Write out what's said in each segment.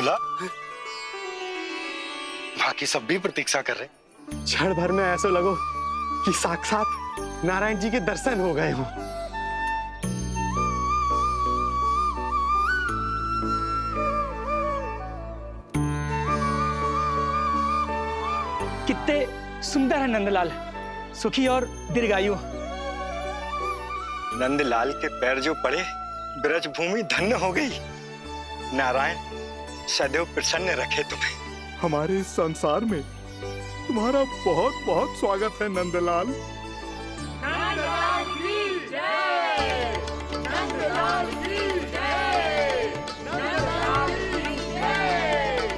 दूल्हा। बाकी सब भी प्रतीक्षा कर रहे। क्षण भर में ऐसा लगो कि साक्षात नारायण जी के दर्शन हो गए हों। कितने सुंदर है नंदलाल, सुखी और दीर्घायु। नंदलाल के पैर जो पड़े, ब्रज भूमि धन्य हो गई। नारायण सदैव प्रसन्न रखे तुम्हें। हमारे इस संसार में तुम्हारा बहुत बहुत स्वागत है नंदलाल। नंदलाल की जय, नंदलाल की जय, नंदलाल की जय,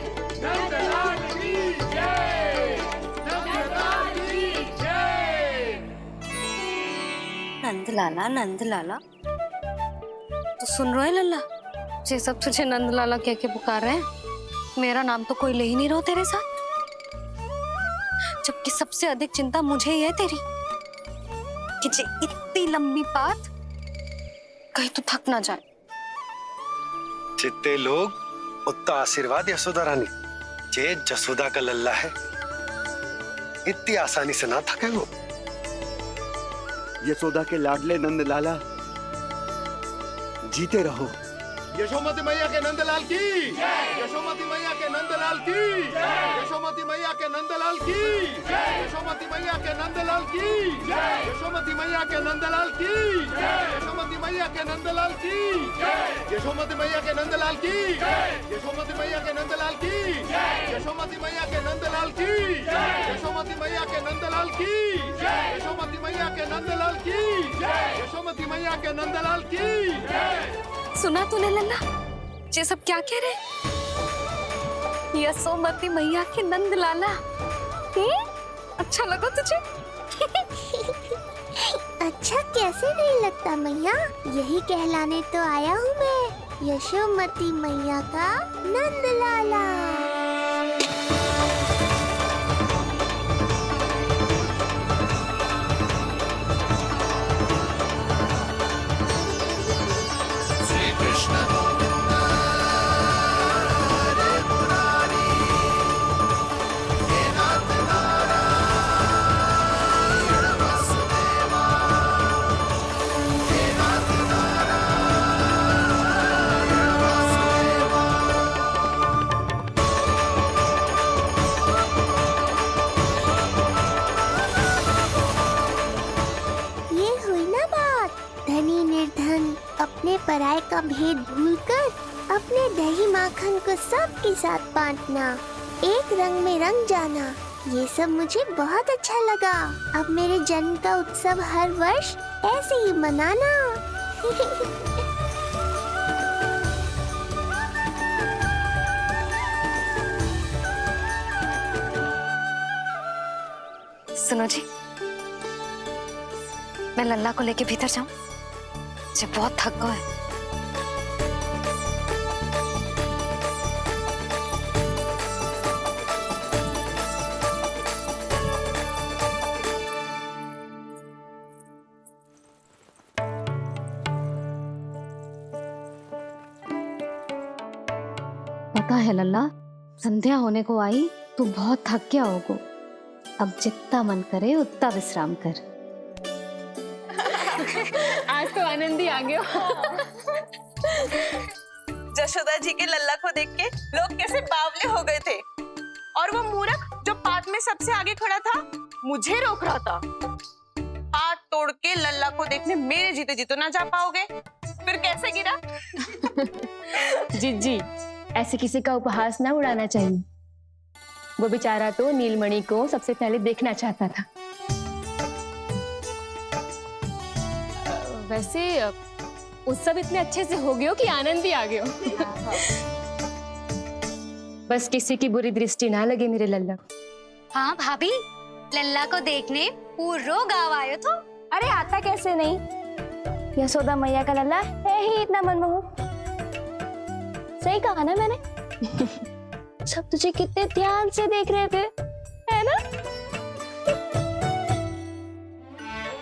नंदलाल की जय, नंदलाल की जय। नंदलाला नंदलाला, तो सुन रहे लल्ला, ये सब तुझे नंदलाला कह के पुकार रहे हैं। मेरा नाम तो कोई ले ही नहीं रहा तेरे साथ, जबकि सबसे अधिक चिंता मुझे ही है तेरी कि जे इतनी लंबी बात कहीं तो थक ना जाए। जितने लोग उतना आशीर्वाद यशोदा रानी। जे जसोदा का लल्ला है, इतनी आसानी से ना थके वो। यशोदा के लाडले नंदलाला, जीते रहो। यशोमती मैया के नंदलाल की, यशोमती मैया के नंदलाल की, यशोमती मैया के नंदलाल की, यशोमती मैया के नंदलाल की, यशोमती मैया के नंदलाल की, यशोमती मैया के नंदलाल की, यशोमती मैया के नंदलाल की, यशोमती मैया के नंदलाल की, यशोमती मैया के नंदलाल की, यशोमती मैया के नंदलाल की, यशोमती मैया के नंदलाल की, यशोमती मैया के नंदलाल की। सुना तूने लल्ला, ये सब क्या कह रहे? यशोमती मैया के नंदलाला। अच्छा लगा तुझे? अच्छा कैसे नहीं लगता मैया, यही कहलाने तो आया हूँ मैं, यशोमती मैया का नंदलाला। अपने पराये का भेद भूलकर अपने दही माखन को सबके साथ बांटना, एक रंग में रंग जाना, ये सब मुझे बहुत अच्छा लगा। अब मेरे जन्म का उत्सव हर वर्ष ऐसे ही मनाना। सुनो जी, मैं लल्ला को लेके भीतर जाऊं? मुझे बहुत थक गया है। पता है लल्ला, संध्या होने को आई तो बहुत थक गया होगो। अब जितना मन करे उतना विश्राम कर। आज तो आनंद ही आ गया। जशोदा जी के लल्ला को देख के लोग कैसे बावले हो गए थे, और वो मूर्ख जो पात में सबसे आगे खड़ा था मुझे रोक रहा था। हाथ तोड़ के लल्ला को देखने मेरे जीते जी तो ना जा पाओगे, फिर कैसे गिरा? जीजी, ऐसे किसी का उपहास ना उड़ाना चाहिए। वो बेचारा तो नीलमणि को सबसे पहले देखना चाहता था। वैसे उत्सव इतने अच्छे से हो गए हो कि आनंद भी आ गए हो। बस किसी की बुरी दृष्टि ना लगे मेरे लल्ला को। हाँ भाभी, लल्ला को देखने पूरा गांव आयो तो। अरे आता कैसे नहीं, यशोदा मैया का लल्ला है ही इतना मनमोहक। सही कहा ना मैंने? सब तुझे कितने ध्यान से देख रहे थे, है ना?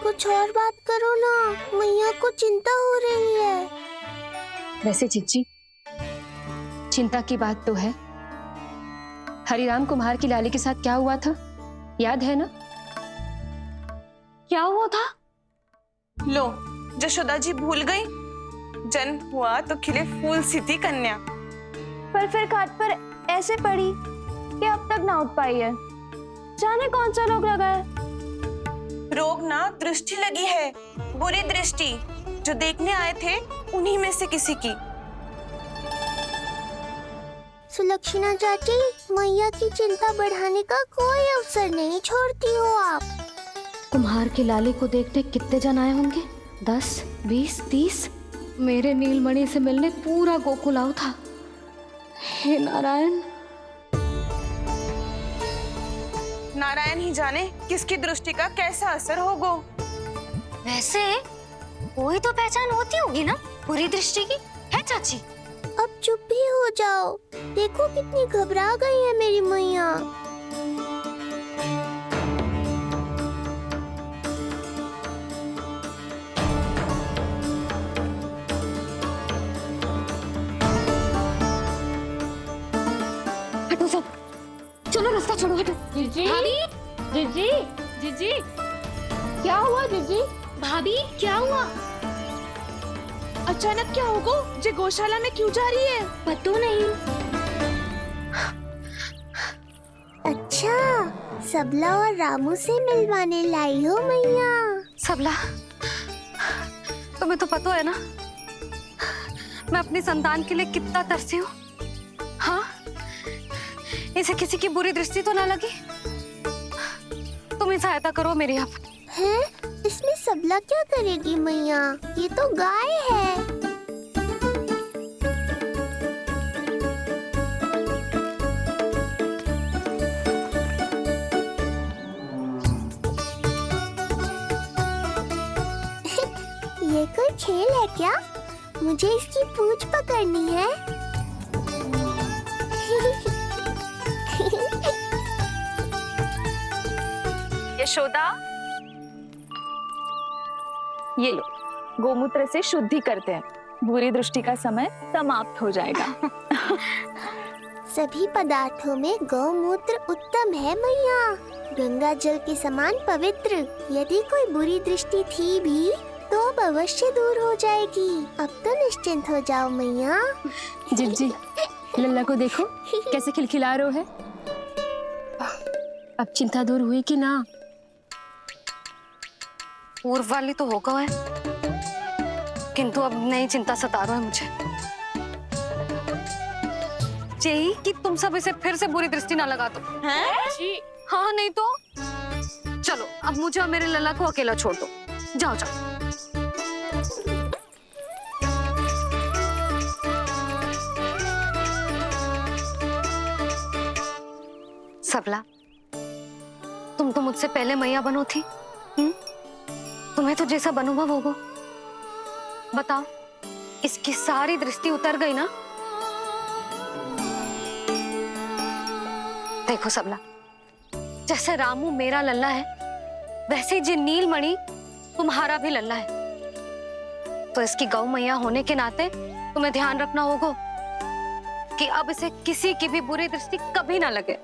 कुछ और बात करो ना, मैया को चिंता हो रही है। वैसे जीजी, चिंता की बात तो है। हरिराम कुम्हार की लाली के साथ क्या हुआ था, याद है ना? क्या हुआ था? लो, जशोदा जी भूल गई। जन्म हुआ तो खिले फूल सी थी कन्या। पर फिर खाट पर ऐसे पड़ी कि अब तक ना उठ पाई है। जाने कौन सा रोग लगा है। रोग ना दृष्टि लगी है, बुरी दृष्टि। जो देखने आए थे उन्हीं में से किसी की। सुलक्षणा चाची, मैया की चिंता बढ़ाने का कोई अवसर नहीं छोड़ती हो आप। कुम्हार की लाली को देखने कितने जन आए होंगे? 10, 20, 30। मेरे नीलमणि से मिलने पूरा गोकुल आओ था। हे नारायण। नारायण ही जाने किसकी दृष्टि का कैसा असर होगा। वैसे कोई तो पहचान होती होगी ना बुरी दृष्टि की, है चाची? अब चुप भी हो जाओ। देखो कितनी घबरा गई है मेरी मैया। हटो सब, चलो रास्ता छोड़ो, हटो। जीजी, भाभी, जीजी, जीजी, क्या हुआ जीजी? भाभी क्या हुआ? अचानक क्या होगा? जे गौशाला में क्यों जा रही है? पता नहीं। अच्छा, सबला और रामू से मिलवाने लाई हो मैया। सबला, तुम्हें तो पता है ना मैं अपनी संतान के लिए कितना तरसी हूँ। हाँ, इसे किसी की बुरी दृष्टि तो ना लगी। तुम ही सहायता करो मेरी अब। हैं? इसमें सबला क्या करेगी मैया? ये तो गाय है। ये कोई खेल है क्या? मुझे इसकी पूंछ पकड़नी है। यशोदा, ये लो, गोमूत्र से शुद्धि करते हैं। बुरी दृष्टि का समय समाप्त हो जाएगा। सभी पदार्थों में गौमूत्र उत्तम है मैया, गंगा जल के समान पवित्र। यदि कोई बुरी दृष्टि थी भी तो अब अवश्य दूर हो जाएगी। अब तो निश्चिंत हो जाओ मैया। जिज्जी, लल्ला को देखो कैसे खिलखिला रहा है। अब चिंता दूर हुई कि ना? पूर्व वाली तो होगा है, किंतु अब नई चिंता सता रहा है मुझे। यही कि तुम सब इसे फिर से बुरी दृष्टि ना लगा दो। हैं? हाँ, नहीं तो चलो अब मुझे और मेरे लल्ला को अकेला छोड़ दो। जाओ जाओ। सबला, तुम तो मुझसे पहले मैया बनो थी। तुम्हें तो जैसा अनुभव होगा। बताओ, इसकी सारी दृष्टि उतर गई ना? देखो सबला, जैसे रामू मेरा लल्ला है, वैसे जी नीलमणि तुम्हारा भी लल्ला है। तो इसकी गौ मैया होने के नाते तुम्हें ध्यान रखना होगा कि अब इसे किसी की भी बुरी दृष्टि कभी ना लगे।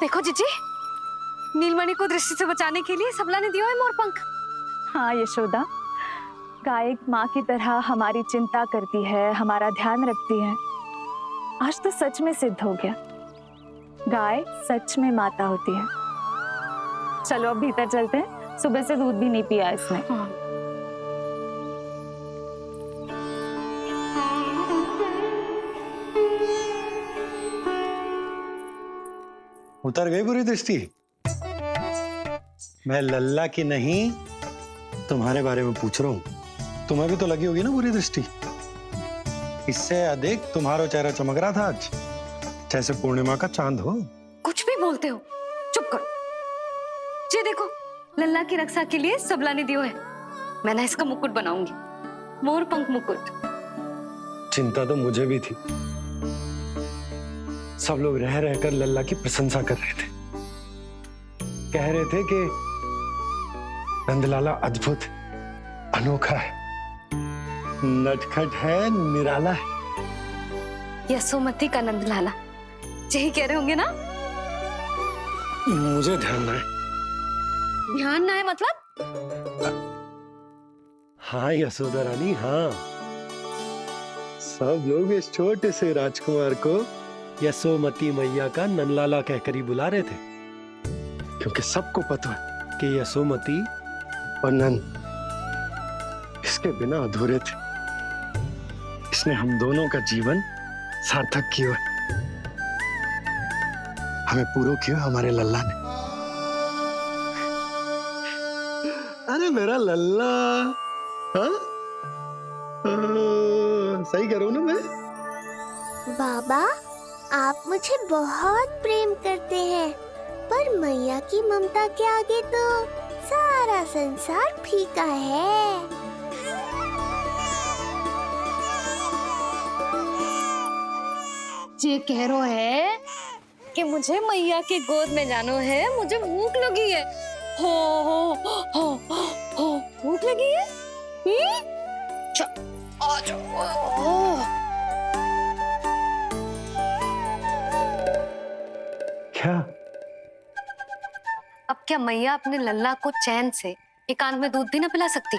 देखो जीजी, नीलमणि को दृष्टि से बचाने के लिए सबला ने दिया है मोरपंख। हाँ यशोदा, गाय एक माँ की तरह हमारी चिंता करती है, हमारा ध्यान रखती है। आज तो सच में सिद्ध हो गया, गाय सच में माता होती है। चलो अब भीतर चलते हैं, सुबह से दूध भी नहीं पिया इसने। उतर गई बुरी दृष्टि? मैं लल्ला की नहीं तुम्हारे बारे में पूछ रहा हूँ। तुम्हें भी तो लगी होगी ना बुरी दृष्टि? इससे अधिक तुम्हारा चेहरा चमक रहा था आज, जैसे पूर्णिमा का चांद हो। कुछ भी बोलते हो, चुप करो। ये देखो, लल्ला की रक्षा के लिए सबला ने दियो है। मैं ना इसका मुकुट बनाऊंगी, मोर पंख मुकुट। चिंता तो मुझे भी थी। सब लोग रह रहकर लल्ला की प्रशंसा कर रहे थे, कह रहे थे कि नंदलाला अद्भुत, अनोखा है, नटखट है, निराला है। यशोमती का नंदलाला, यही कह रहे होंगे ना? मुझे ध्यान ना है। ध्यान ना है मतलब? हाँ यशोदा रानी, हाँ। सब लोग इस छोटे से राजकुमार को यशोमती मैया का नंदलाला कहकर ही बुला रहे थे, क्योंकि सबको पता है कि यशोमती और नंद इसके बिना अधूरे थे। इसने हम दोनों का जीवन सार्थक किया, हमें पूरा किया हमारे लल्ला ने। अरे मेरा लल्ला, हाँ? सही करो ना मैं? बाबा, आप मुझे बहुत प्रेम करते हैं, पर मैया की ममता के आगे तो सारा संसार फीका है। ये कह रो है कि मुझे मैया की गोद में जानो है, मुझे भूख लगी है। हो भूख लगी है? आ जाओ। क्या? अब क्या मैया अपने लल्ला को चैन से एकांत में दूध भी ना पिला सकती?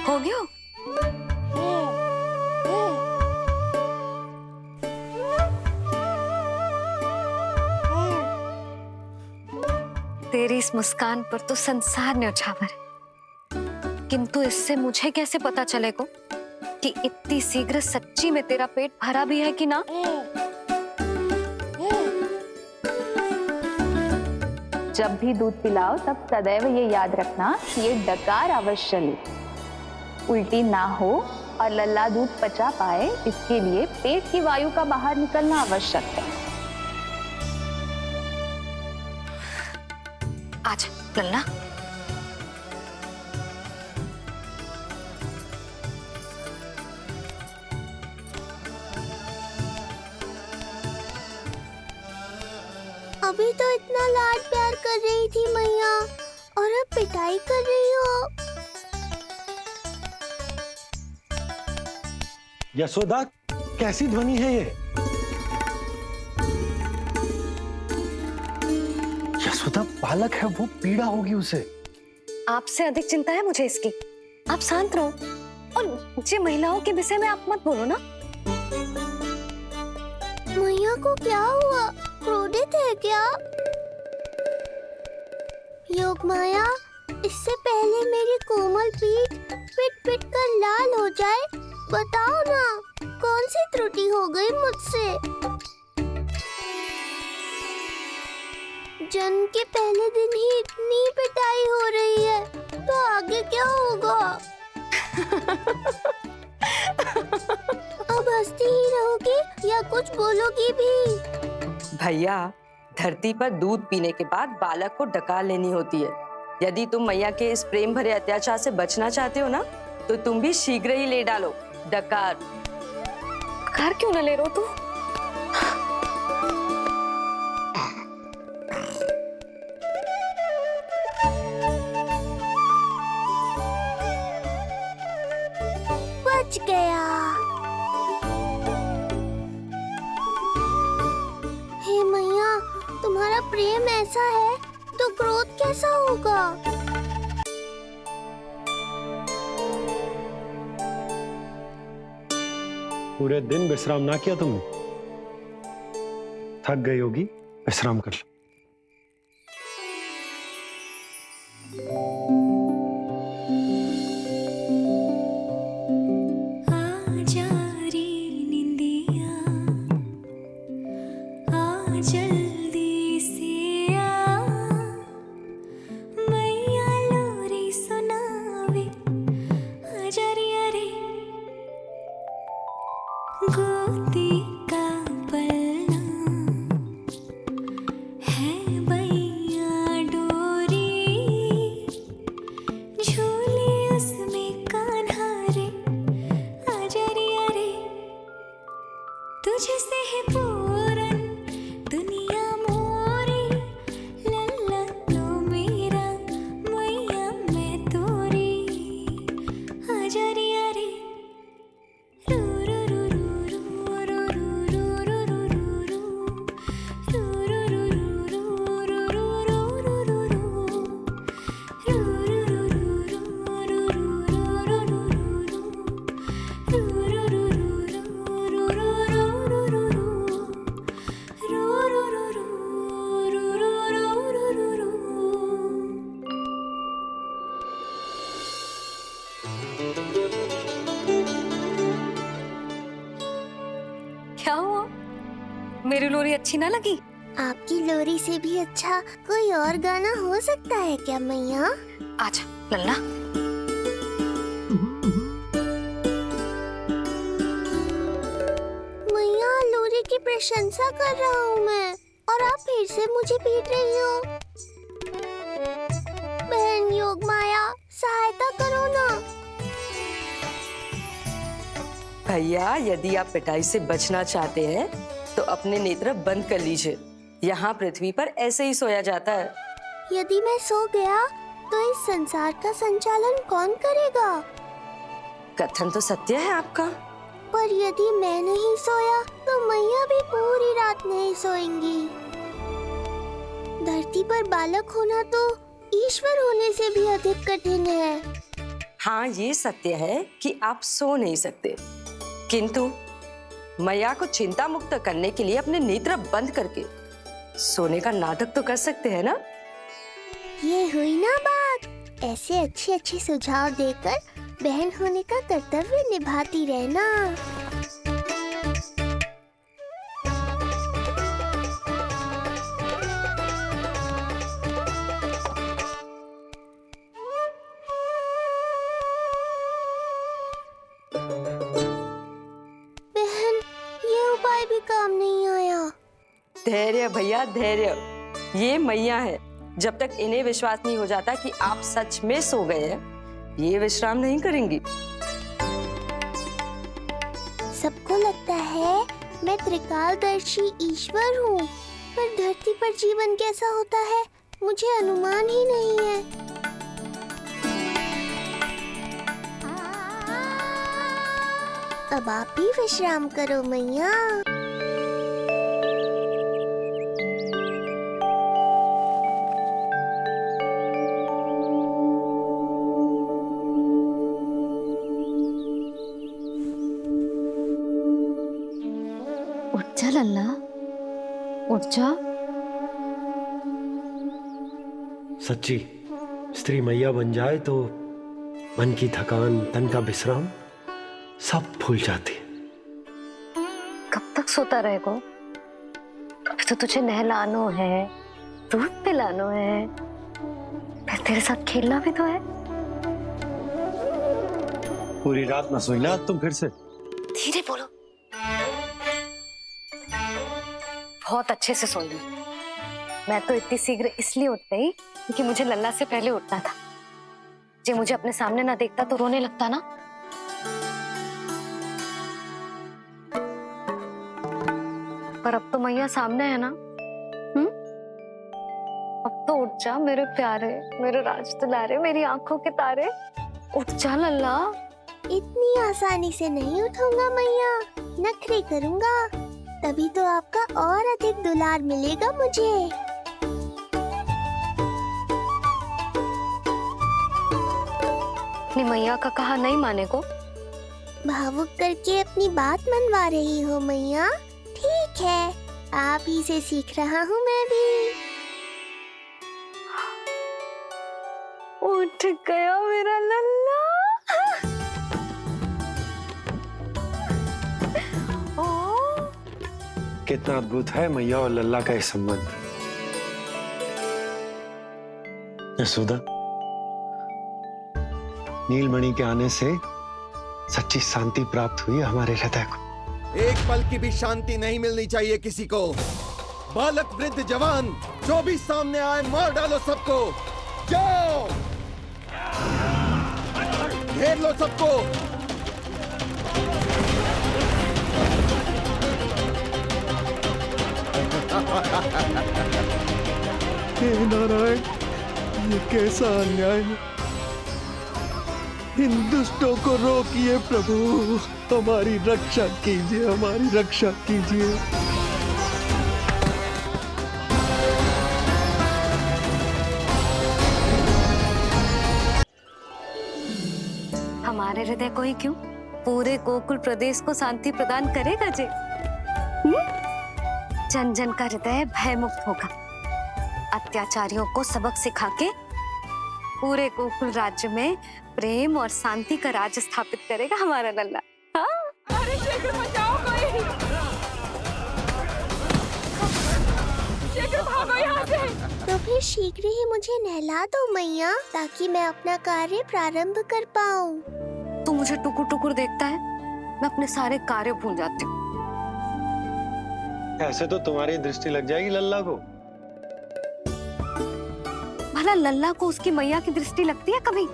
हो गया? तेरी इस मुस्कान पर तो संसार न्यौछावर है, किंतु इससे मुझे कैसे पता चलेगा कि इतनी शीघ्र सच्ची में तेरा पेट भरा भी है कि ना? जब भी दूध पिलाओ तब सदैव ये याद रखना कि ये डकार अवश्य ले, उल्टी ना हो और लल्ला दूध पचा पाए, इसके लिए पेट की वायु का बाहर निकलना आवश्यक है। आज लल्ला, अभी तो इतना लाड प्यार कर रही थी मैया, और अब पिटाई कर रही हो। यशोदा, कैसी ध्वनि है ये? यशोदा बालक है, वो पीड़ा होगी उसे। आपसे अधिक चिंता है मुझे इसकी। आप शांत रहो, और ये महिलाओं के विषय में आप मत बोलो ना। मैया को क्या हुआ? क्रोधित है क्या? योग माया, इससे पहले मेरी कोमल पीठ पिट पिट कर लाल हो जाए, बताओ ना कौन सी त्रुटि हो गई मुझसे? जन्म के पहले दिन ही इतनी पिटाई हो रही है, तो आगे क्या होगा? अब हंसती ही रहोगी या कुछ बोलोगी भी? भैया, धरती पर दूध पीने के बाद बालक को डकार लेनी होती है। यदि तुम मैया के इस प्रेम भरे अत्याचार से बचना चाहते हो ना, तो तुम भी शीघ्र ही ले डालो डकार। डकार क्यों न ले रहे हो तू? बच गया। हे मैया, तुम्हारा प्रेम ऐसा है तो क्रोध कैसा होगा? पूरे दिन विश्राम ना किया तुमने? थक गई होगी, विश्राम कर लो। क्या हुआ? मेरी लोरी अच्छी ना लगी? आपकी लोरी से भी अच्छा कोई और गाना हो सकता है क्या मैया? आजा लल्ला। मैया, लोरी की प्रशंसा कर रहा हूँ मैं और आप फिर से मुझे पीट रही हो। बहन योग माया, सहायता करो ना। भैया, यदि आप पिटाई से बचना चाहते हैं तो अपने नेत्र बंद कर लीजिए। यहाँ पृथ्वी पर ऐसे ही सोया जाता है। यदि मैं सो गया तो इस संसार का संचालन कौन करेगा? कथन तो सत्य है आपका। पर यदि मैं नहीं सोया तो मैया भी पूरी रात नहीं सोएंगी। धरती पर बालक होना तो ईश्वर होने से भी अधिक कठिन है। हाँ, ये सत्य है कि आप सो नहीं सकते, किंतु मैया को चिंता मुक्त करने के लिए अपने नेत्र बंद करके सोने का नाटक तो कर सकते हैं ना? ये हुई ना बात। ऐसे अच्छे अच्छे सुझाव देकर बहन होने का कर्तव्य निभाती रहना। बहन, ये उपाय भी काम नहीं आया। धैर्य भैया, धैर्य। ये मैया है, जब तक इन्हें विश्वास नहीं हो जाता कि आप सच में सो गए हैं, ये विश्राम नहीं करेंगी। सबको लगता है मैं त्रिकालदर्शी ईश्वर हूँ, पर धरती पर जीवन कैसा होता है मुझे अनुमान ही नहीं है। अब आप भी विश्राम करो मैया। उठ जा लल्ला, उठ जा। सच्ची स्त्री मैया बन जाए तो मन की थकान, तन का विश्राम सब भूल जाती है। कब तक सोता रहेगा? अभी तो तुझे नहलानो है, दूध पिलानो है, फिर तेरे साथ खेलना भी तो है। पूरी रात ना सोई ना तुम फिर से? धीरे बोलो। बहुत अच्छे से सोई। मैं तो इतनी शीघ्र इसलिए उठ गई क्योंकि मुझे लल्ला से पहले उठना था। जो मुझे अपने सामने ना देखता तो रोने लगता ना। पर अब तो मैया सामने है ना। अब तो उठ जा मेरे प्यारे, मेरे राज दुलारे, मेरी आंखों के तारे। उठ जा लल्ला। इतनी आसानी से नहीं उठूंगा मैया, नखरे करूंगा, तभी तो आपका और अधिक दुलार मिलेगा मुझे। अपनी मैया का कहा नहीं माने को, भावुक करके अपनी बात मनवा रही हो मैया। ठीक है, आप ही से सीख रहा हूँ मैं भी। उठ गया मेरा लल्ला। ओ, कितना अद्भुत है मैया और लल्ला का ये संबंध। यशोदा, नीलमणि के आने से सच्ची शांति प्राप्त हुई हमारे हृदय को। एक पल की भी शांति नहीं मिलनी चाहिए किसी को। बालक वृद्ध जवान जो भी सामने आए मार डालो सबको। जाओ, घेर लो सबको। हे नारायण, ये कैसा अन्याय है। इन दुष्टों को रोकिए प्रभु, हमारी रक्षा कीजिए, हमारी रक्षा कीजिए। हमारे हृदय को ही क्यों, पूरे गोकुल प्रदेश को शांति प्रदान करेगा जी। जन जन का हृदय भयमुक्त होगा। अत्याचारियों को सबक सिखा के पूरे गोकुल राज्य में प्रेम और शांति का राज स्थापित करेगा हमारा लल्ला। हाँ? अरे शीघ्र बचाओ कोई, शीघ्र भागो यहाँ से। तो फिर शीघ्र ही मुझे नहला दो मैया, ताकि मैं अपना कार्य प्रारंभ कर पाऊँ। तू मुझे टुकुर टुकुर देखता है, मैं अपने सारे कार्य भूल जाती हूँ। ऐसे तो तुम्हारी दृष्टि लग जाएगी लल्ला को। भला लल्ला को उसकी मैया की दृष्टि लगती है कभी?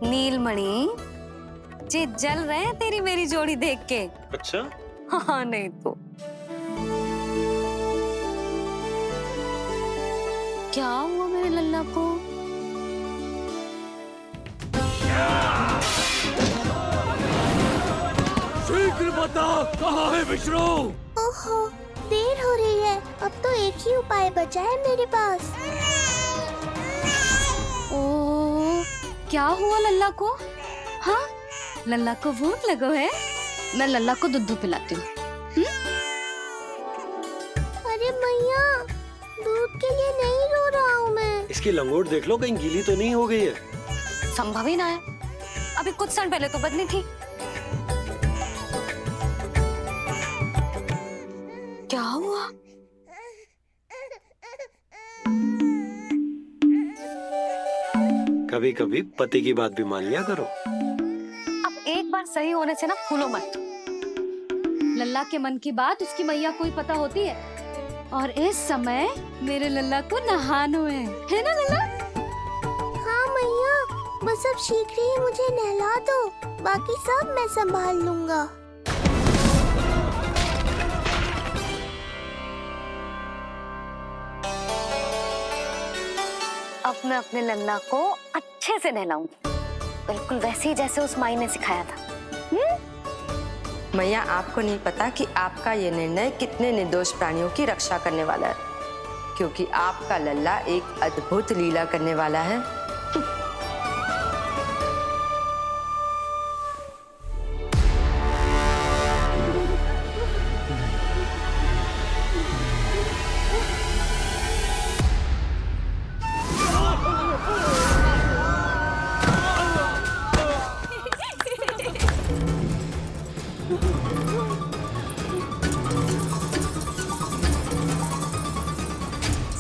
नीलमणि जे जल रहे हैं तेरी मेरी जोड़ी देख के। अच्छा? हाँ, नहीं तो क्या हुआ मेरे लल्ला को? शीघ्र बता, कहाँ है विष्णु? ओहो, देर हो रही है। अब तो एक ही उपाय बचा है मेरे पास। ओ, क्या हुआ लल्ला को? हाँ, लल्ला को भूख लगो है? मैं लल्ला को दूध पिलाती हूँ। अरे मैया, दूध के लिए नहीं रो रहा हूँ मैं। इसकी लंगोट देख लो, कहीं गीली तो नहीं हो गई है। संभव ही ना है, अभी कुछ क्षण पहले तो बदली थी। क्या हुआ? कभी कभी पति की बात भी मान लिया करो। अब एक बार सही होने से ना फूलो मत। लल्ला के मन की बात उसकी मैया को ही पता होती है, और इस समय मेरे लल्ला को नहानो है ना लल्ला? हाँ मैया, बस अब शीघ्र ही मुझे नहला दो, बाकी सब मैं संभाल लूंगा। अब मैं अपने लल्ला को अच्छे से नहलाऊंगी, बिल्कुल वैसे ही जैसे उस माई ने सिखाया था। मैया, आपको नहीं पता कि आपका ये निर्णय कितने निर्दोष प्राणियों की रक्षा करने वाला है, क्योंकि आपका लल्ला एक अद्भुत लीला करने वाला है।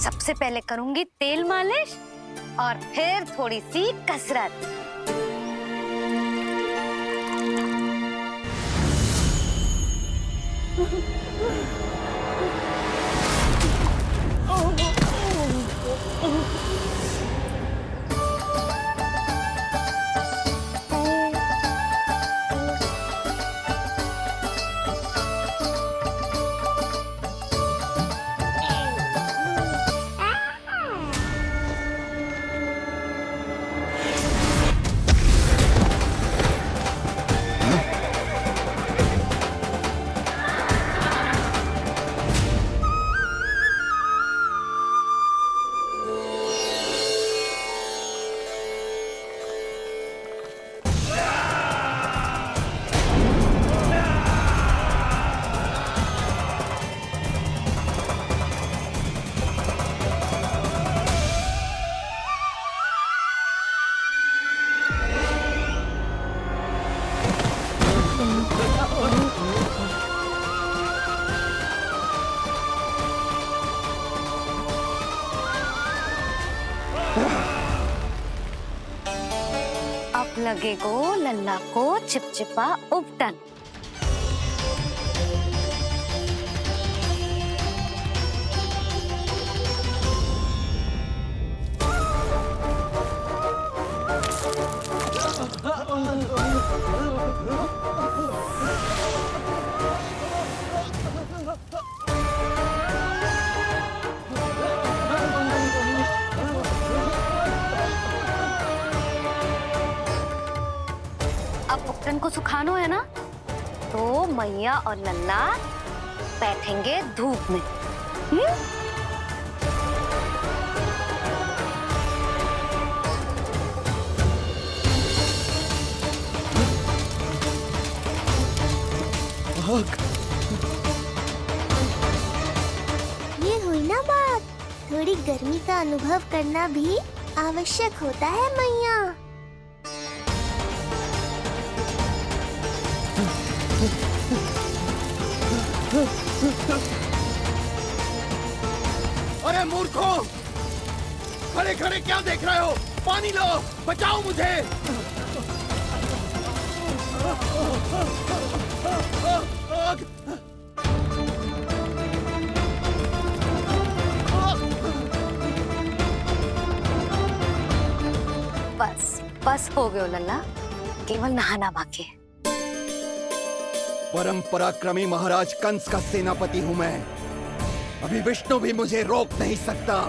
सबसे पहले करूंगी तेल मालिश और फिर थोड़ी सी कसरत। अब लगेगो लल्ला को चिपचिपा उपटन। अब उपटन को सुखानो है ना, तो मैया और लल्ला बैठेंगे धूप में। ये हुई ना बात, थोड़ी गर्मी का अनुभव करना भी आवश्यक होता है मैया। अरे मूर्खों, खड़े खड़े क्या देख रहे हो? पानी लो, बचाओ मुझे। बस बस हो गयो लल्ला, केवल नहाना बाकी है। परम पराक्रमी महाराज कंस का सेनापति हूं मैं। अभी विष्णु भी मुझे रोक नहीं सकता।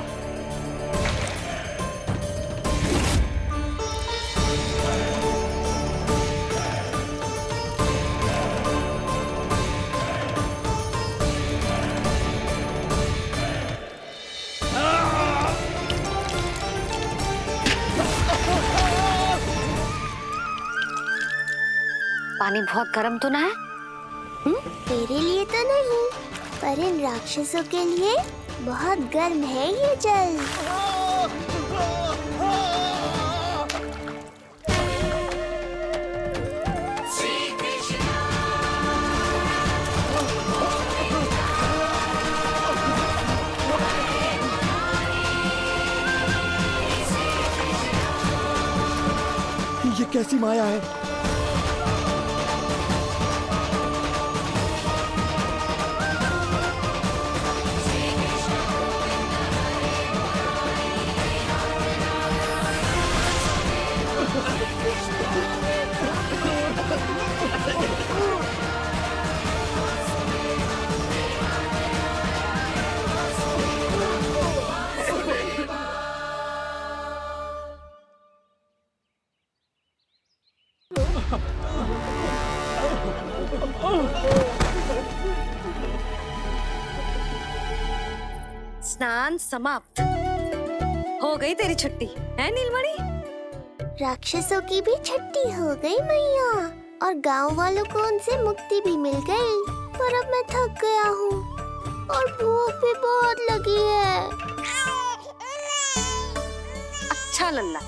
पानी बहुत गर्म तो ना है? तेरे लिए तो नहीं, पर इन राक्षसों के लिए बहुत गर्म है ये जल। ये कैसी माया है? स्नान समाप्त। हो गई तेरी छुट्टी है नीलमणि? राक्षसों की भी छुट्टी हो गई मैया, और गांव वालों को उनसे मुक्ति भी मिल गई। पर अब मैं थक गया हूँ और भूख भी बहुत लगी है। अच्छा लल्ला,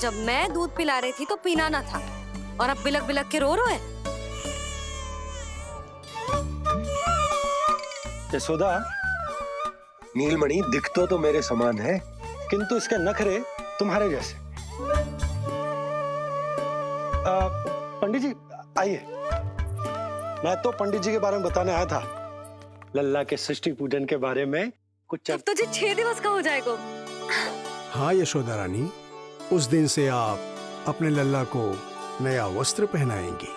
जब मैं दूध पिला रही थी तो पीना ना था, और अब बिलक बिलक के रो रहे है। यशोदा, नीलमणि दिखतो तो मेरे समान है, किंतु इसके नखरे तुम्हारे जैसे। पंडित जी आइए, मैं तो पंडित जी के बारे में बताने आया था, लल्ला के सृष्टि पूजन के बारे में कुछ। अब तुझे 6 दिवस का हो जाएगा। हाँ यशोदा रानी, उस दिन से आप अपने लल्ला को नया वस्त्र पहनाएंगी।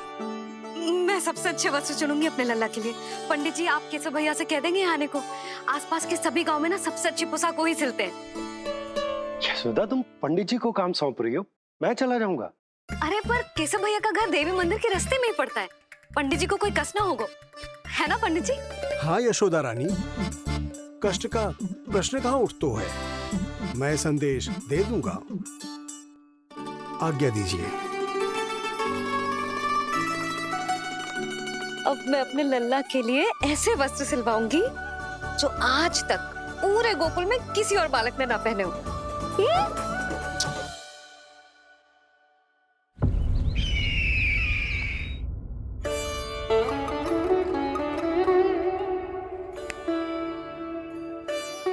मैं सबसे अच्छे वस्त्र चुनूंगी अपने लल्ला के लिए। पंडित जी आप केशव भैया से कह देंगे आने को। आसपास के सभी गांव में ना सबसे अच्छी पोशाक वही सिलते हैं। यशोदा, तुम पंडित जी को काम सौंप रही हो, मैं चला जाऊंगा। अरे पर केशव भैया का घर देवी मंदिर के रास्ते में ही पड़ता है, पंडित जी को कोई कष्ट ना होगा, है ना पंडित जी? हाँ यशोदा रानी, कष्ट का प्रश्न कहाँ उठतो है, मैं संदेश दे दूंगा। आज्ञा दीजिए। अब मैं अपने लल्ला के लिए ऐसे वस्त्र सिलवाऊंगी जो आज तक पूरे गोकुल में किसी और बालक ने ना पहने हो।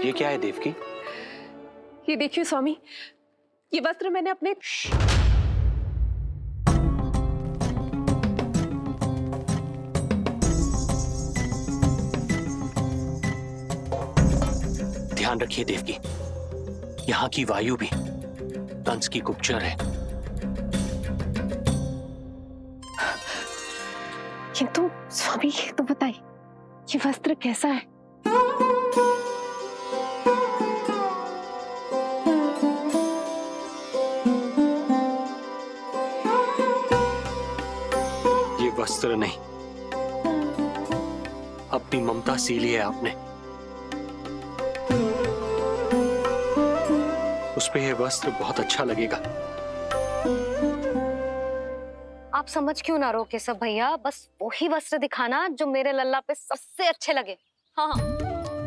ये क्या है देवकी? ये देखिए स्वामी, ये वस्त्र मैंने अपने ध्यान रखिए देवकी, यहाँ की वायु भी कंस की गुप्तचर है। किंतु स्वामी ये तो बताइए, ये वस्त्र कैसा है? ये वस्त्र नहीं, अपनी ममता सी ली है आपने। उस पे ये वस्त्र बहुत अच्छा लगेगा। आप समझ क्यों ना रहो केशव भैया, बस वही वस्त्र दिखाना जो मेरे लल्ला पे सबसे अच्छे लगे। हाँ हाँ।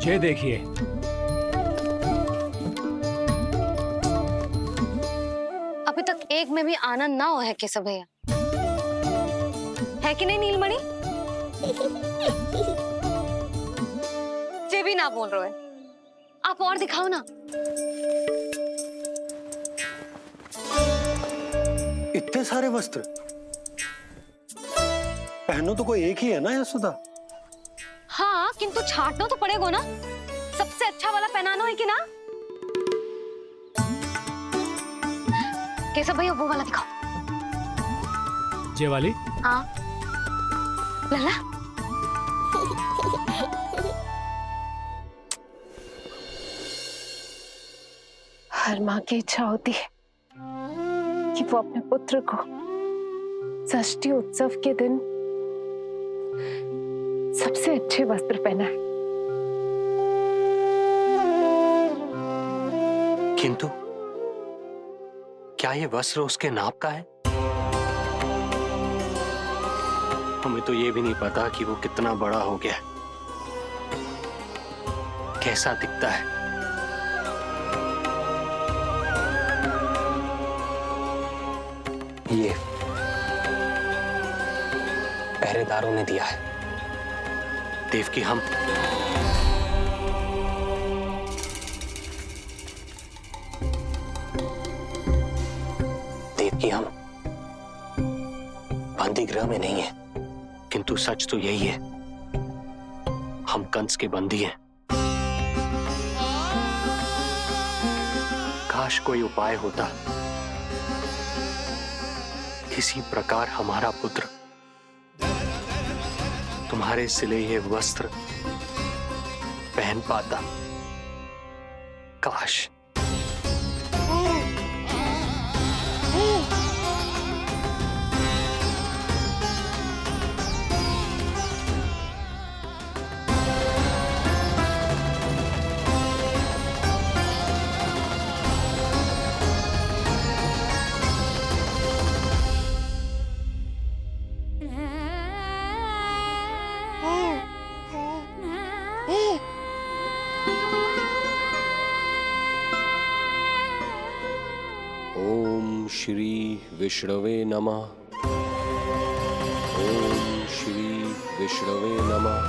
ये देखिए, अभी तक एक में भी आनंद ना हो है केशव भैया, है कि नहीं नीलमणि? ये भी ना बोल रहे हो, आप और दिखाओ ना। इतने सारे वस्त्र पहनो तो कोई एक ही है ना यशोदा? हाँ, किंतु छांटना तो पड़ेगा ना, सबसे अच्छा वाला पहनाना है कि ना? केशव भैया वो वाला दिखाओ। ये वाली? हाँ लल्ला। हर माँ की इच्छा होती है कि वो अपने पुत्र को षष्ठी उत्सव के दिन सबसे अच्छे वस्त्र पहनाए। किंतु क्या ये वस्त्र उसके नाप का है? हमें तो ये भी नहीं पता कि वो कितना बड़ा हो गया है, कैसा दिखता है। ये पहरेदारों ने दिया है। देवकी, हम बंदी गृह में नहीं है, किंतु सच तो यही है, हम कंस के बंदी हैं। काश कोई उपाय होता, किसी प्रकार हमारा पुत्र तुम्हारे सिले ये वस्त्र पहन पाता। काश। ओम श्री विष्णवे नमः। ओम श्री विष्णवे नमः।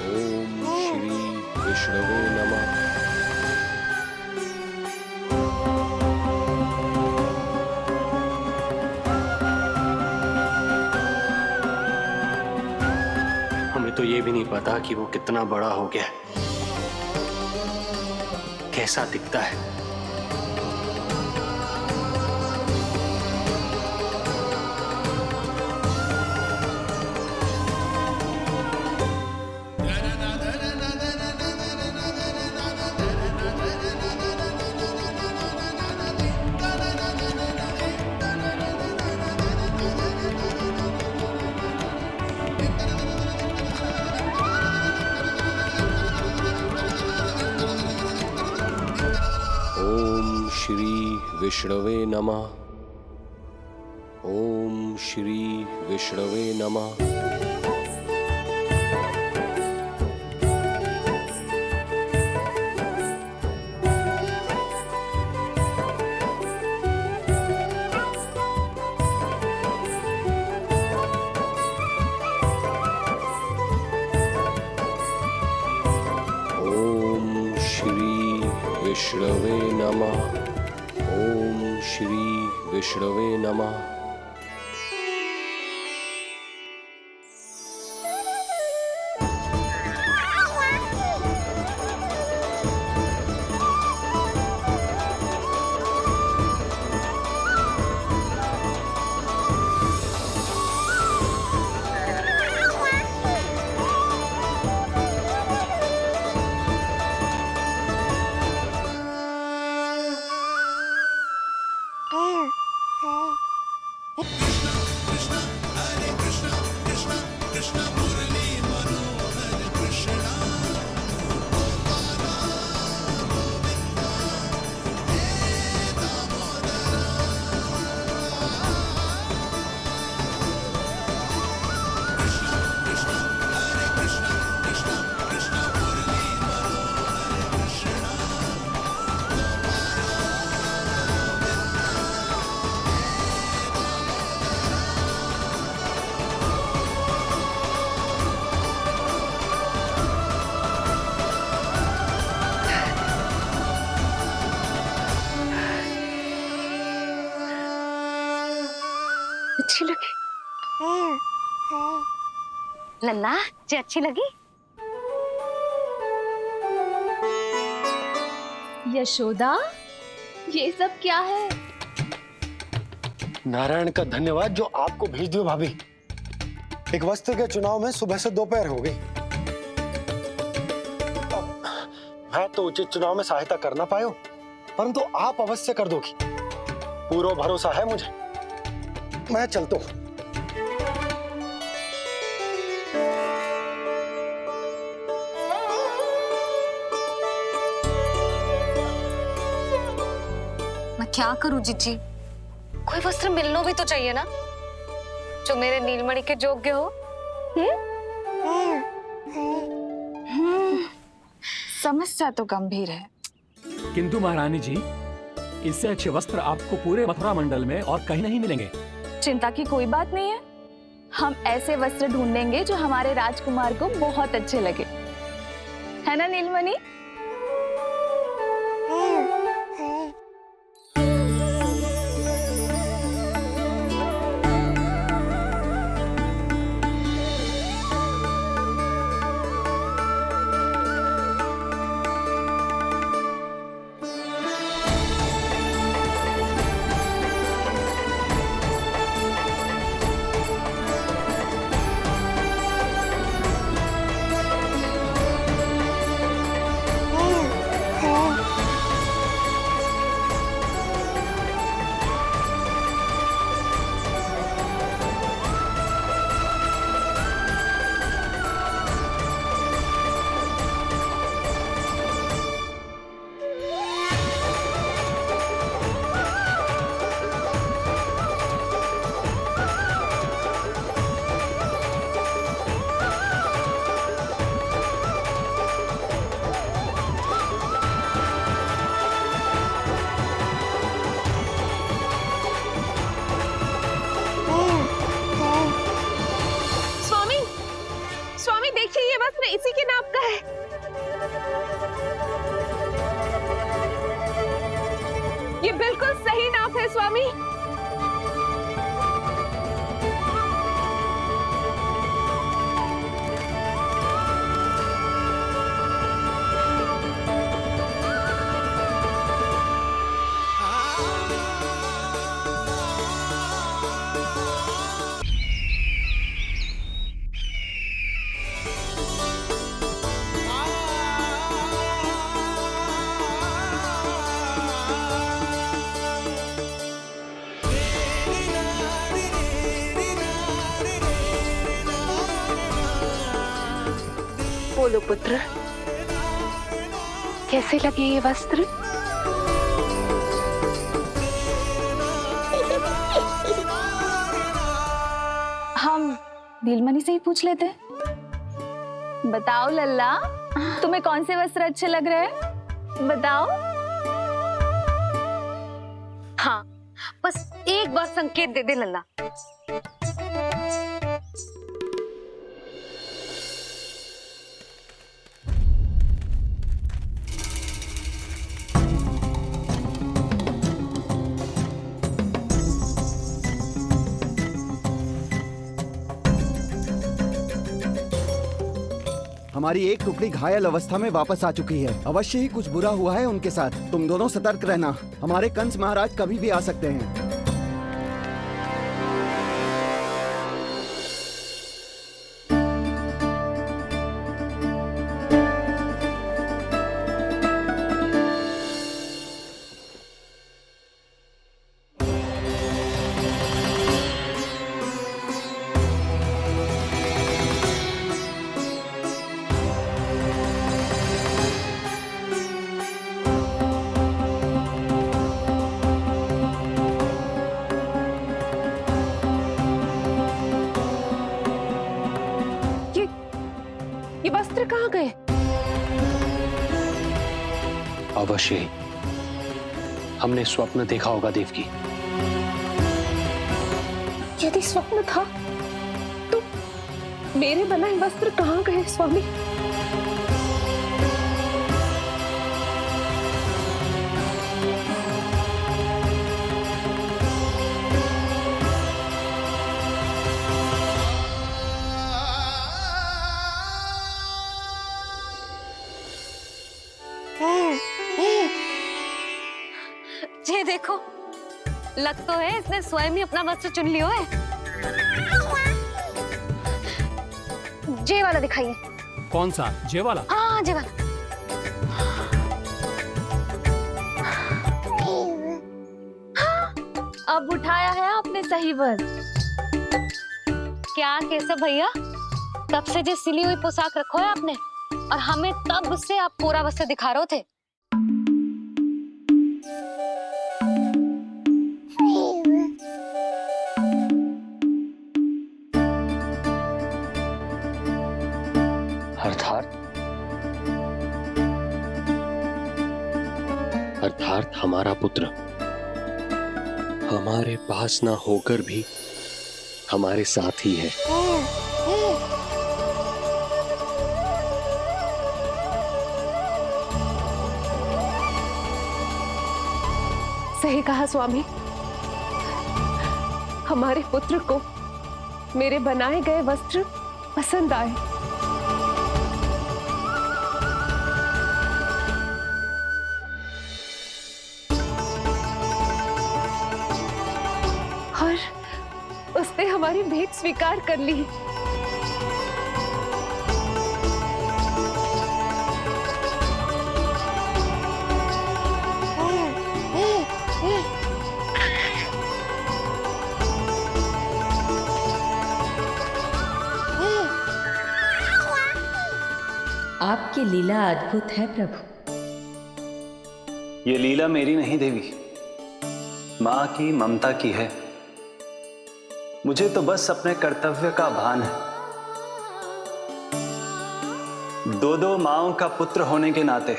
ओम श्री विष्णवे नमः। हमें तो ये भी नहीं पता कि वो कितना बड़ा हो गया है, कैसा दिखता है। ओम श्री विष्णवे नमः। ओम श्री विष्णवे नमः। ओम श्री विष्णवे विष्णवे नमः। ओम श्री विष्णवे नमः। अच्छी लगी लल्ला जी, अच्छी लगी। यशोदा, ये सब क्या है? नारायण का धन्यवाद जो आपको भेज दियो भाभी। एक वस्त्र के चुनाव में सुबह से दोपहर हो गई। मैं तो उचित चुनाव में सहायता कर ना पायो, परंतु आप अवश्य कर दोगी, पूरा भरोसा है मुझे। मैं चलता हूं। मैं क्या करूं जीजी, कोई वस्त्र मिलना भी तो चाहिए ना जो मेरे नीलमणि के योग्य हो। समस्या तो गंभीर है, किंतु महारानी जी, इससे अच्छे वस्त्र आपको पूरे मथुरा मंडल में और कहीं नहीं मिलेंगे। चिंता की कोई बात नहीं है, हम ऐसे वस्त्र ढूंढेंगे जो हमारे राजकुमार को बहुत अच्छे लगे, है ना नीलमणि? इसी के नाप का है। ये बिल्कुल सही नाप है स्वामी। बोलो पुत्र, कैसे लगे ये वस्त्र? हम नीलमणि से ही पूछ लेते हैं। बताओ लल्ला, तुम्हें कौन से वस्त्र अच्छे लग रहे हैं? बताओ। हाँ, बस एक बार संकेत दे दे लल्ला। हमारी एक टुकड़ी घायल अवस्था में वापस आ चुकी है। अवश्य ही कुछ बुरा हुआ है उनके साथ। तुम दोनों सतर्क रहना, हमारे कंस महाराज कभी भी आ सकते हैं। ये वस्त्र कहाँ गए? अवश्य ही हमने स्वप्न देखा होगा देवकी। यदि स्वप्न था तो मेरे बनाए वस्त्र कहाँ गए स्वामी? ये देखो, लग तो है इसने स्वयं ही अपना वस्त्र चुन लियो है। जे वाला दिखाइए। कौन सा? जे वाला? हाँ, जे वाला। अब उठाया है आपने सही वक्त। क्या केशव भैया, तब से जो सिली हुई पोशाक रखो है आपने, और हमें तब से आप पूरा वस्त्र दिखा रहे थे। अर्थात हमारा पुत्र हमारे पास ना होकर भी हमारे साथ ही है। सही कहा स्वामी, हमारे पुत्र को मेरे बनाए गए वस्त्र पसंद आए। और उसने हमारी भेंट स्वीकार कर ली। आपकी लीला अद्भुत है प्रभु। ये लीला मेरी नहीं देवी, मां की ममता की है। मुझे तो बस अपने कर्तव्य का भान है। दो माओं का पुत्र होने के नाते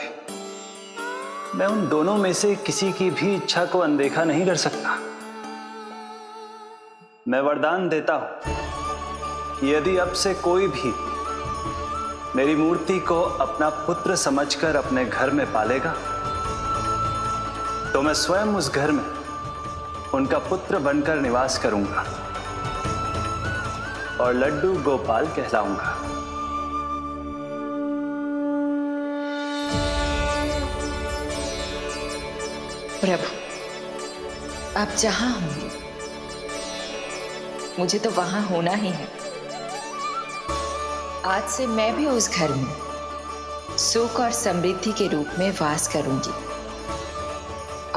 मैं उन दोनों में से किसी की भी इच्छा को अनदेखा नहीं कर सकता। मैं वरदान देता हूं कि यदि अब से कोई भी मेरी मूर्ति को अपना पुत्र समझकर अपने घर में पालेगा, तो मैं स्वयं उस घर में उनका पुत्र बनकर निवास करूंगा और लड्डू गोपाल कहलाऊंगा। प्रभु, आप जहां होंगे मुझे तो वहां होना ही है। आज से मैं भी उस घर में सुख और समृद्धि के रूप में वास करूंगी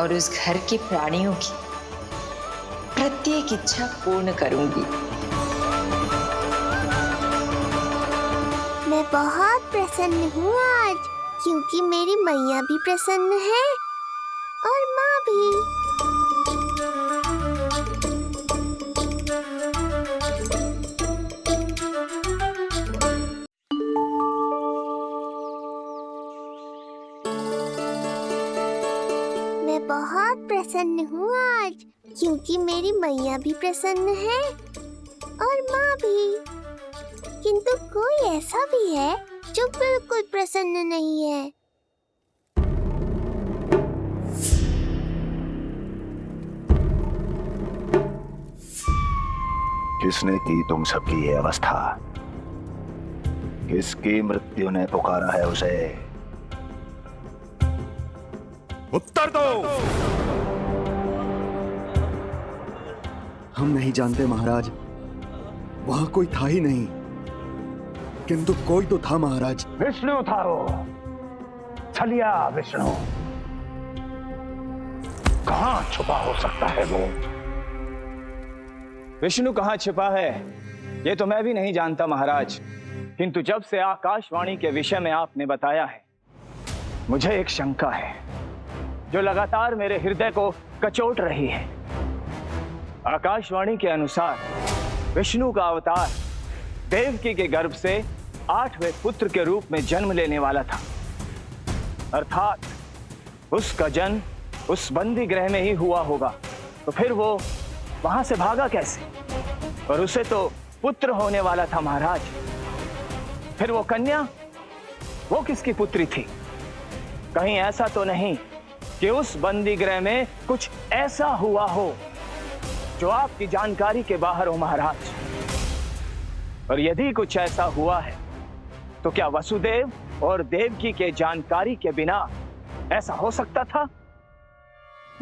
और उस घर के प्राणियों की प्रत्येक इच्छा पूर्ण करूंगी। मैं बहुत प्रसन्न हूँ आज, क्योंकि मेरी मैया भी प्रसन्न है और माँ भी। मैं बहुत प्रसन्न हूँ आज, क्योंकि मेरी मैया भी प्रसन्न है और माँ भी। किंतु कोई ऐसा भी है जो बिल्कुल प्रसन्न नहीं है। किसने की तुम सबकी ये अवस्था? किसकी मृत्यु ने पुकारा है उसे? उत्तर दो। हम नहीं जानते महाराज, वहां कोई था ही नहीं, किंतु कोई तो था महाराज। विष्णु था वो, छलिया विष्णु। कहां छुपा हो सकता है वो? विष्णु कहां छिपा है ये तो मैं भी नहीं जानता महाराज, किंतु जब से आकाशवाणी के विषय में आपने बताया है, मुझे एक शंका है जो लगातार मेरे हृदय को कचोट रही है। आकाशवाणी के अनुसार विष्णु का अवतार देवकी के गर्भ से 8वें पुत्र के रूप में जन्म लेने वाला था, अर्थात उसका जन्म उस बंदी गृह में ही हुआ होगा। तो फिर वो वहां से भागा कैसे? और उसे तो पुत्र होने वाला था महाराज। फिर वो कन्या, वो किसकी पुत्री थी? कहीं ऐसा तो नहीं कि उस बंदी गृह में कुछ ऐसा हुआ हो जो आपकी जानकारी के बाहर हो महाराज? और यदि कुछ ऐसा हुआ है तो क्या वसुदेव और देवकी के जानकारी के बिना ऐसा हो सकता था?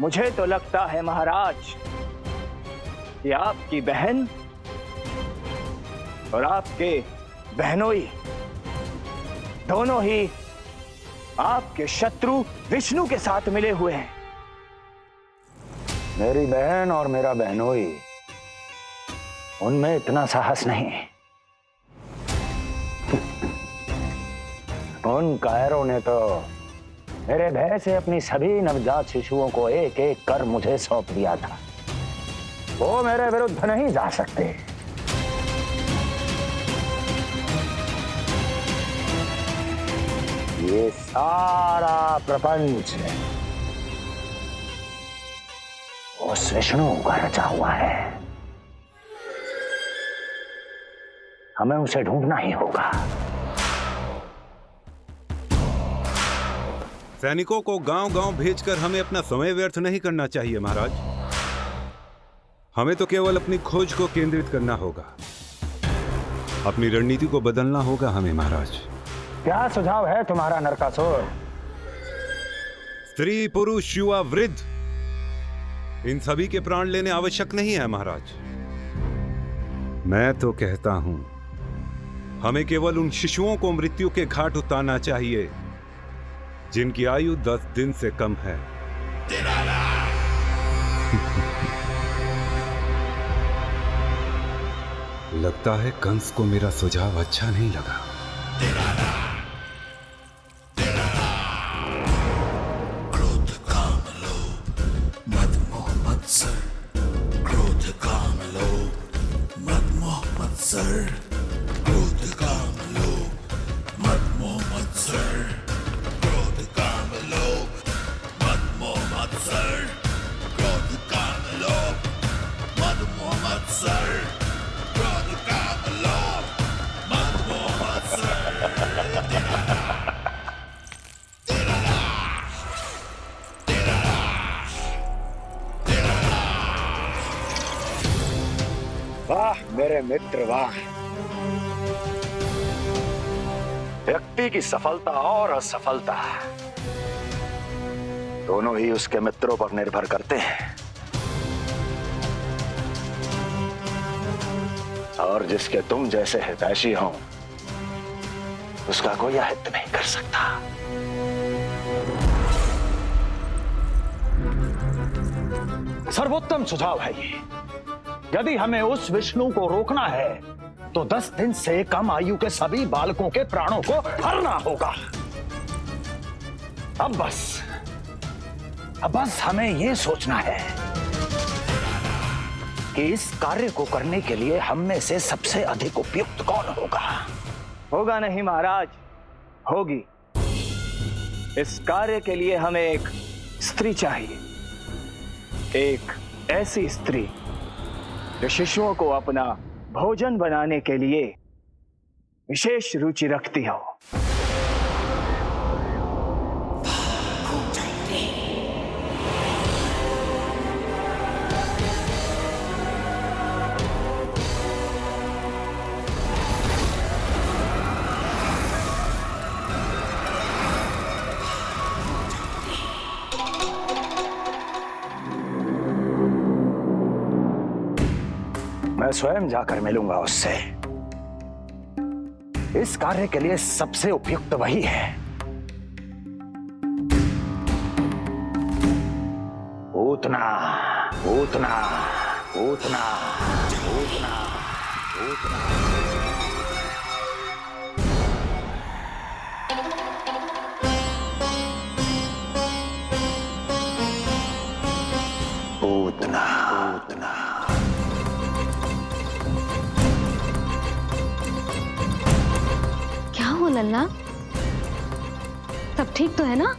मुझे तो लगता है महाराज कि आपकी बहन और आपके बहनोई दोनों ही आपके शत्रु विष्णु के साथ मिले हुए हैं। मेरी बहन और मेरा बहनोई, उनमें इतना साहस नहीं। उन कायरों ने तो मेरे भय से अपनी सभी नवजात शिशुओं को एक एक कर मुझे सौंप दिया था। वो मेरे विरुद्ध नहीं जा सकते। ये सारा प्रपंच उस विष्णु का रचा हुआ है। हमें उसे ढूंढना ही होगा। सैनिकों को गांव-गांव भेजकर हमें अपना समय व्यर्थ नहीं करना चाहिए महाराज। हमें तो केवल अपनी खोज को केंद्रित करना होगा। अपनी रणनीति को बदलना होगा हमें महाराज। क्या सुझाव है तुम्हारा नरकासुर? स्त्री, पुरुष, युवा, वृद्ध, इन सभी के प्राण लेने आवश्यक नहीं है महाराज। मैं तो कहता हूं हमें केवल उन शिशुओं को मृत्यु के घाट उतारना चाहिए जिनकी आयु 10 दिन से कम है। लगता है कंस को मेरा सुझाव अच्छा नहीं लगा। क्रोध काम लोभ मद मोह मत्सर, क्रोध काम लोभ मद मोह मत्सर, क्रोध काम लोभ मद मोह मत्सर, क्रोध काम लोभ मद मोह मत्सर, क्रोध काम लोभ मद मोह मत्सर, क्रोध काम लोभ मद मोह मत्सर। वाह मेरे मित्र वाह। व्यक्ति की सफलता और असफलता दोनों ही उसके मित्रों पर निर्भर करते हैं, और जिसके तुम जैसे हितैषी हो उसका कोई अहित नहीं कर सकता। सर्वोत्तम सुझाव है ये। यदि हमें उस विष्णु को रोकना है तो 10 दिन से कम आयु के सभी बालकों के प्राणों को हरना होगा। अब बस हमें यह सोचना है कि इस कार्य को करने के लिए हम में से सबसे अधिक उपयुक्त कौन होगा। होगा नहीं महाराज, होगी। इस कार्य के लिए हमें एक स्त्री चाहिए, एक ऐसी स्त्री जो शिशुओं को अपना भोजन बनाने के लिए विशेष रुचि रखती हो। मैं स्वयं जाकर मिलूंगा उससे। इस कार्य के लिए सबसे उपयुक्त वही है। पूतना, पूतना, पूतना, पूतना, पूतना। पूतना, पूतना। क्या हो लल्ला, सब ठीक तो है ना?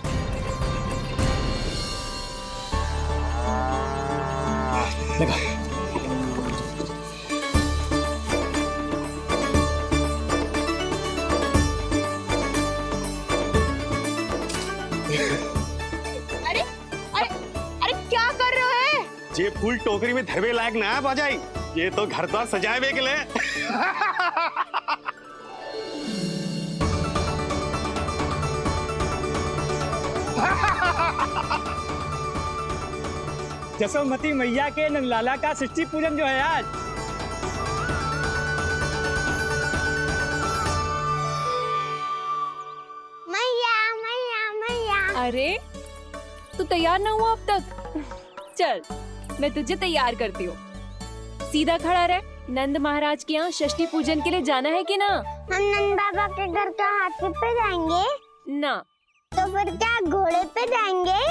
लगा। अरे अरे अरे क्या कर रहे हो है? ये फूल टोकरी में धरवे लायक ना है बाजाई, ये तो घर द्वार सजाए हुए के लिए। जसोमती मैया के नंदलाला का षष्ठी पूजन जो है आज। मैया मैया मैया। अरे तू तैयार ना हुआ अब तक? चल मैं तुझे तैयार करती हूँ। सीधा खड़ा रह। नंद महाराज के यहाँ षष्ठी पूजन के लिए जाना है कि ना? हम नंद बाबा के घर का हाथी पे जाएंगे ना। तो फिर क्या घोड़े पे जाएंगे?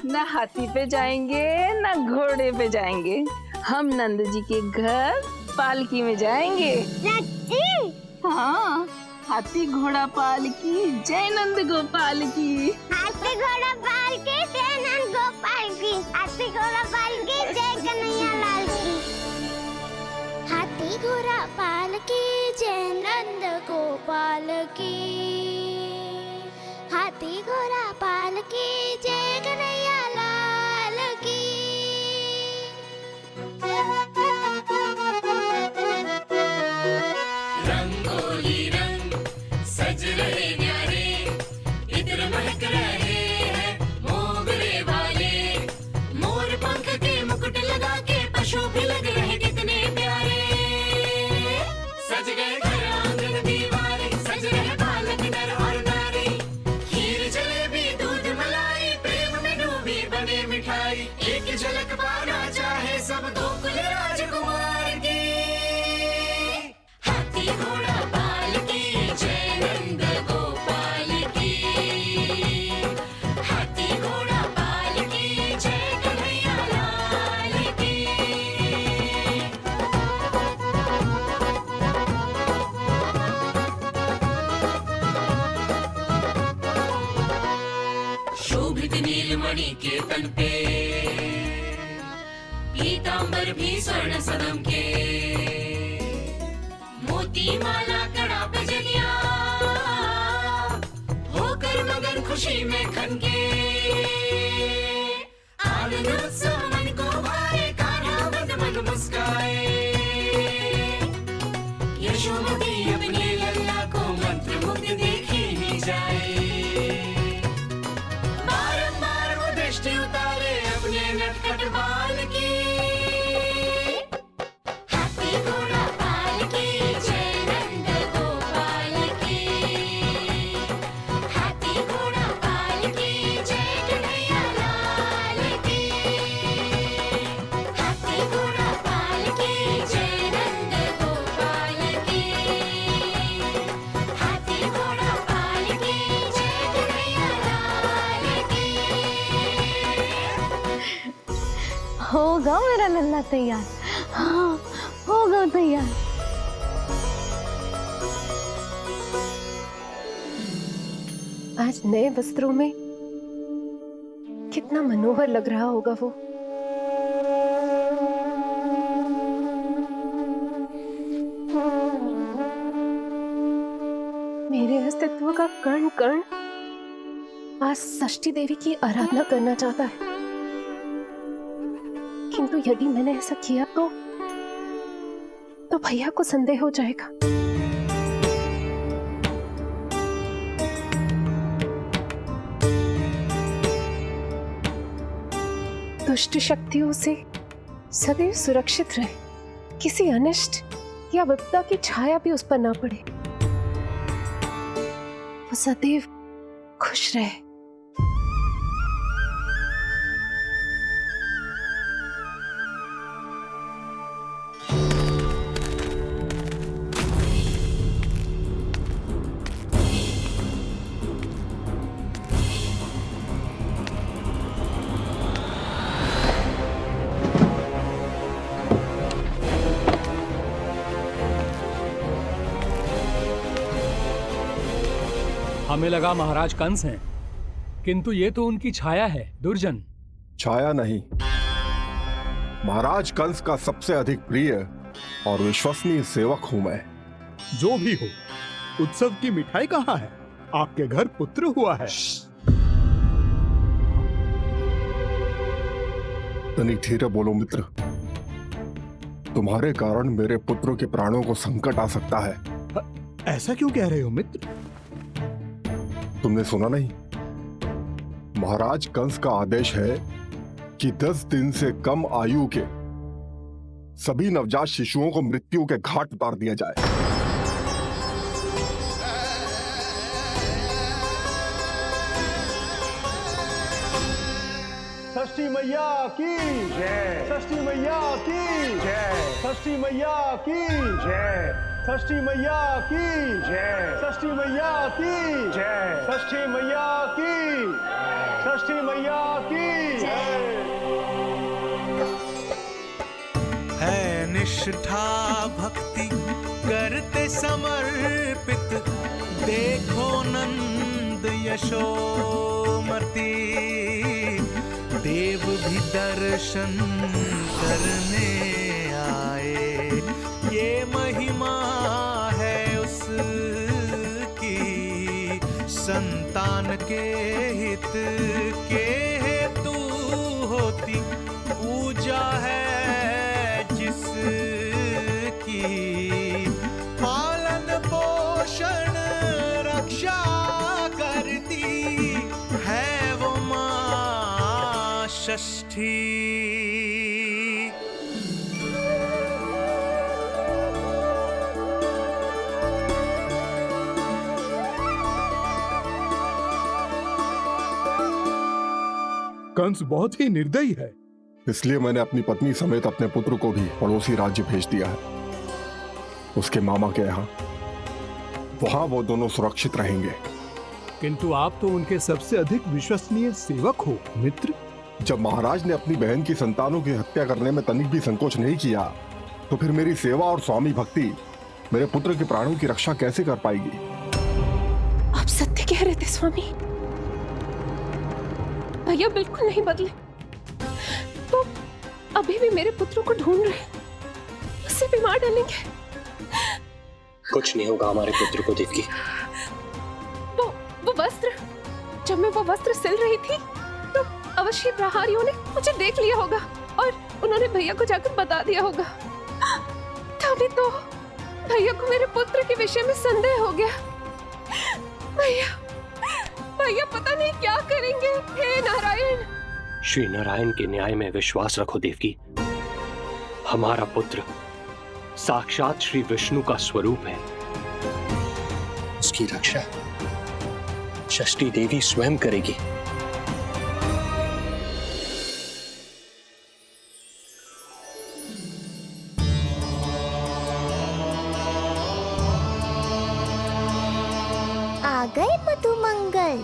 ना हाथी पे जाएंगे ना घोड़े पे जाएंगे, हम नंद जी के घर पालकी में जाएंगे। हाँ, हाथी घोड़ा पालकी जय नंद गोपाल की। हाथी घोड़ा पालकी जय नंद गोपाल की। हाथी घोड़ा पालकी जय कन्हैया लाल की। हाथी घोड़ा पालकी जय नंद गोपाल की। हाथी घोड़ा पालकी जय कन्हैया लाल की। रंगोली रंग सज रहे न्यारे, इत्र महक रहे हैं मोगरे वाले। मोर पंख के मुकुट लगा के पशु भी लग रहे कितने प्यारे। सज गए घर आंगन दीवारे, सज रहे बालक नर और नारी। खीर जलेबी दूध मलाई, प्रेम में डूबी बने मिठाई। एक झलक पाना चाहे सब गोकुल राजकुमार की। हाथी घोड़ा पालकी जय नंद गोपाल की। हाथी घोड़ा पालकी जय कन्हैया लाल की। शोभित नीलमणि के तन पे, पीतांबर भी स्वर्ण सदम के। मोती माला कड़ा बजनिया, होकर मगन खुशी में खनके। आनंद उत्सव मन को भाए, कान्हा बंद मन मुस्काए। यशोमती अपने लल्ला को मंत्र मुग्ध देखी ही जाए। बारंबार वो दृष्टि उतारे अपने नटखट बाल की। हाथी घोड़ा पालकी जय नंद गोपाल की। हाथी घोड़ा पालकी जय कन्हैया लाल की। हाथी घोड़ा पालकी जय नंद गोपाल की। हाथी घोड़ा पालकी जय कन्हैया लाल की। होगा मेरा लल्ला तैयार। हाँ होगा तैयार। आज नए वस्त्रों में कितना मनोहर लग रहा होगा वो। मेरे अस्तित्व का कण कण आज षष्ठी देवी की आराधना करना चाहता है, किंतु यदि मैंने ऐसा किया तो भैया को संदेह हो जाएगा। दुष्ट शक्तियों से सदैव सुरक्षित रहे, किसी अनिष्ट या विपदा की छाया भी उस पर ना पड़े। वो सदैव खुश रहे। हमें लगा महाराज कंस हैं, किंतु ये तो उनकी छाया है। दुर्जन छाया नहीं, महाराज कंस का सबसे अधिक प्रिय और विश्वसनीय सेवक हूं मैं। जो भी हो, उत्सव की मिठाई कहाँ है? आपके घर पुत्र हुआ है। तनिक धीरे बोलो मित्र, तुम्हारे कारण मेरे पुत्र के प्राणों को संकट आ सकता है। ऐसा क्यों कह रहे हो मित्र? तुमने सुना नहीं? महाराज कंस का आदेश है कि 10 दिन से कम आयु के सभी नवजात शिशुओं को मृत्यु के घाट उतार दिया जाए। षष्ठी मैया की जय। षष्ठी मैया की जय। षष्ठी मैया की जय। षष्ठी मैया की जय। षष्ठी मैया की जय। षष्ठी मैया की। षष्ठी मैया की जय। है निष्ठा भक्ति करते समर्पित, देखो नंद यशोमती, देव भी दर्शन करने आए। ये महिमा है उसकी, संतान के हित के हेतु होती पूजा है जिसकी। पालन पोषण रक्षा करती है वो मां षष्ठी। कंस बहुत ही निर्दयी है। इसलिए मैंने अपनी पत्नी समेत अपने पुत्र को भी पड़ोसी राज्य भेज दिया है, उसके मामा के यहाँ। वहां वो दोनों सुरक्षित रहेंगे। किंतु आप तो उनके सबसे अधिक विश्वसनीय सेवक हो मित्र। जब महाराज ने अपनी बहन की संतानों की हत्या करने में तनिक भी संकोच नहीं किया, तो फिर मेरी सेवा और स्वामी भक्ति मेरे पुत्र के प्राणों की रक्षा कैसे कर पाएगी? आप सत्य कह रहे थे स्वामी। भैया बिल्कुल नहीं बदले, तो अभी भी मेरे पुत्र को ढूंढ रहे, उसे भी मार डालेंगे। कुछ नहीं होगा हमारे पुत्र को देवकी। वो वस्त्र, जब मैं वो वस्त्र सिल रही थी तो अवश्य प्रहारियों ने मुझे देख लिया होगा और उन्होंने भैया को जाकर बता दिया होगा। तभी तो भैया को मेरे पुत्र के विषय में संदेह हो गया। भैया पता नहीं क्या करेंगे। हे नारायण। श्री नारायण के न्याय में विश्वास रखो देवकी। हमारा पुत्र साक्षात श्री विष्णु का स्वरूप है। उसकी रक्षा षष्ठी देवी स्वयं करेगी। आ गए मधुमंगल।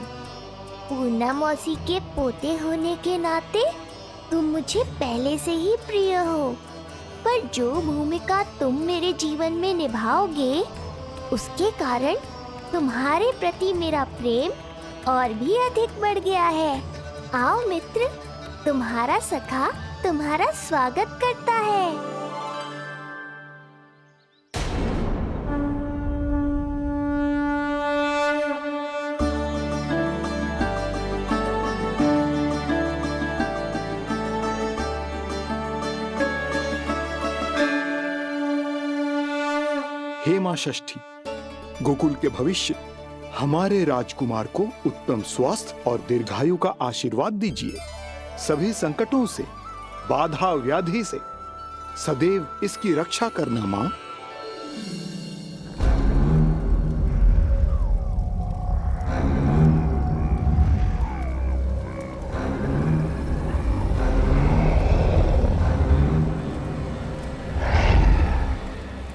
पूर्णा मौसी के पोते होने के नाते तुम मुझे पहले से ही प्रिय हो, पर जो भूमिका तुम मेरे जीवन में निभाओगे उसके कारण तुम्हारे प्रति मेरा प्रेम और भी अधिक बढ़ गया है। आओ मित्र, तुम्हारा सखा तुम्हारा स्वागत करता है। हे मां षष्ठी, गोकुल के भविष्य हमारे राजकुमार को उत्तम स्वास्थ्य और दीर्घायु का आशीर्वाद दीजिए। सभी संकटों से, बाधा व्याधि से सदैव इसकी रक्षा करना मां।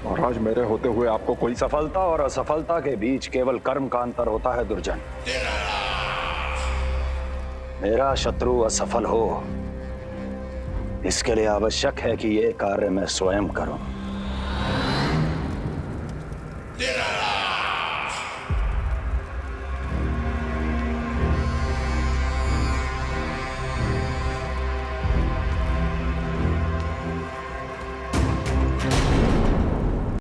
महाराज, मेरे होते हुए आपको कोई सफलता और असफलता के बीच केवल कर्म का अंतर होता है दुर्जन। मेरा शत्रु असफल हो, इसके लिए आवश्यक है कि ये कार्य मैं स्वयं करूं।